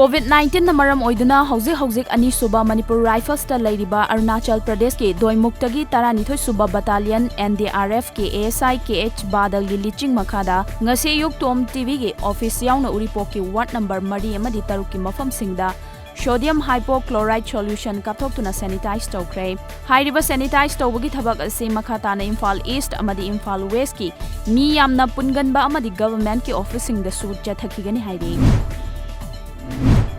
COVID-19 na maram oiduna hauzik anisuba Manipur Rifles ta lairiba Arunachal Pradesh ke doimuktagi taranithoi suba battalion NDRF ke ASI KH Badal gi liching makhada ngase yuk TOMTV ge office yauna uripok ki ward number 3 amadi 3 ki mafam singda sodium hypochlorite solution kapthokuna sanitize tokre hairiba sanitize tobagi thabak ase makhata na Imphal East amadi Imphal West ki mi yamna punganba amadi government ki office singda su chathakigani hairi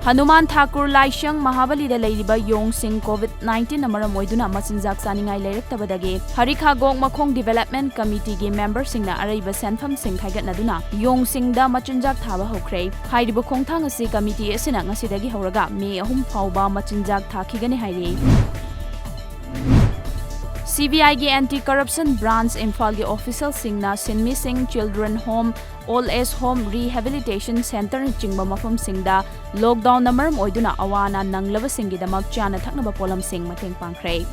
Hanuman Thakur Laishang Mahabali da Ladiba Yong Sing COVID-19 Namara Moiduna Masinjak Saningai Lerektabadage Harikha Gong Makong Development Committee ge member Singna Araiba Sanfam Sing Khaigat Naduna Yong Sing da Machinjak Thaba Hokre Hairiba Khongthang ase committee asina ngasidagi horaga May 3 fauba Machinjak Thakigani hairi CBI ge Anti-Corruption Branch Imphal ge official singna Sinmi Singh Children Home Old Age Home Rehabilitation Center chingba mafam singda lockdown namaram oiduna awana nanglaba singi damak chana thaknaba polam sing mateng pangkhre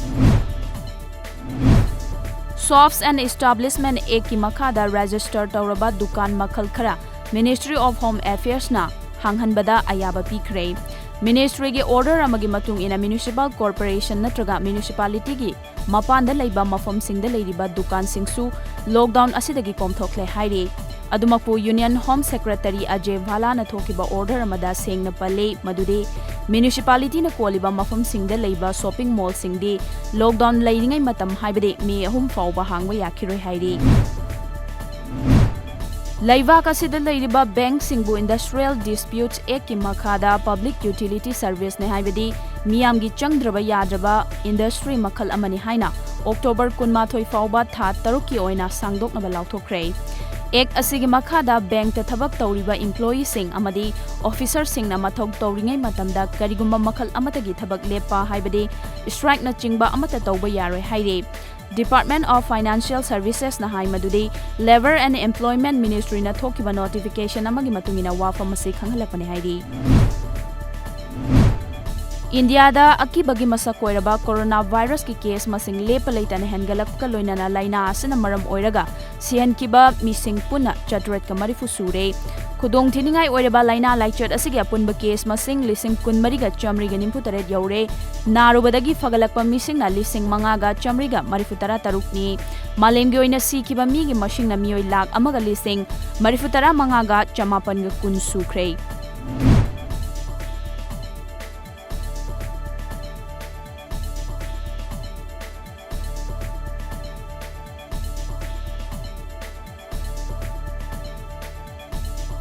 Shops and Establishment Act ki makhada register tawraba dukan makhal khara Ministry of Home Affairs na hanghanbada ayaba pikhre Ministry ge order amagi matung ina municipal corporation natraga municipality gi mapanda leiba mafam singda leiriba dukan singsu lockdown asidagi komthokle hairi Adumapu Union Home Secretary Ajay Bhala na thokiba order amada sengna pale madude municipality na koliba mafam singda leiba shopping mall singdi lockdown leiringai matam haibade May 3 fauba hangwa yakhiroi hairi Laiva kasida leiriba bank singbu Industrial Disputes Act ki makhada Public Utility Service ne haibadi miyam gi changdraba yadraba industry makhal amani haina October 18 fauba tha 3 ki oina sangdoknaba lauthokre Ek asigi makhada bank ta thabak tawriba employee sing amadi officer sing na mathok tawringai matamda karigumba makhal amatagi thabak lepa haibadi strike na chingba amata tawba yaroi haire Department of Financial Services na hai madudi Labor and Employment Ministry na thokiba notification amagi matungina wafam ase khanghalapani hairi India da akibagi masa koiraba coronavirus ki case masing lepa leitana hengalak ka loinana laina asana maram oiraga sihan kiba mising puna chatret ka marifu sure khudong thiningai oiraba laina laichat asigi apunba case masing lising kun mariga chamri ga nimpu taret yaure narubadagi fagalakpa mising na lising manga ga chamri ga marifu tara tarukni malemgi oina si kiba mi gi mashing na mioi lak amaga lising marifu tara manga ga chamapan ga kun sukhre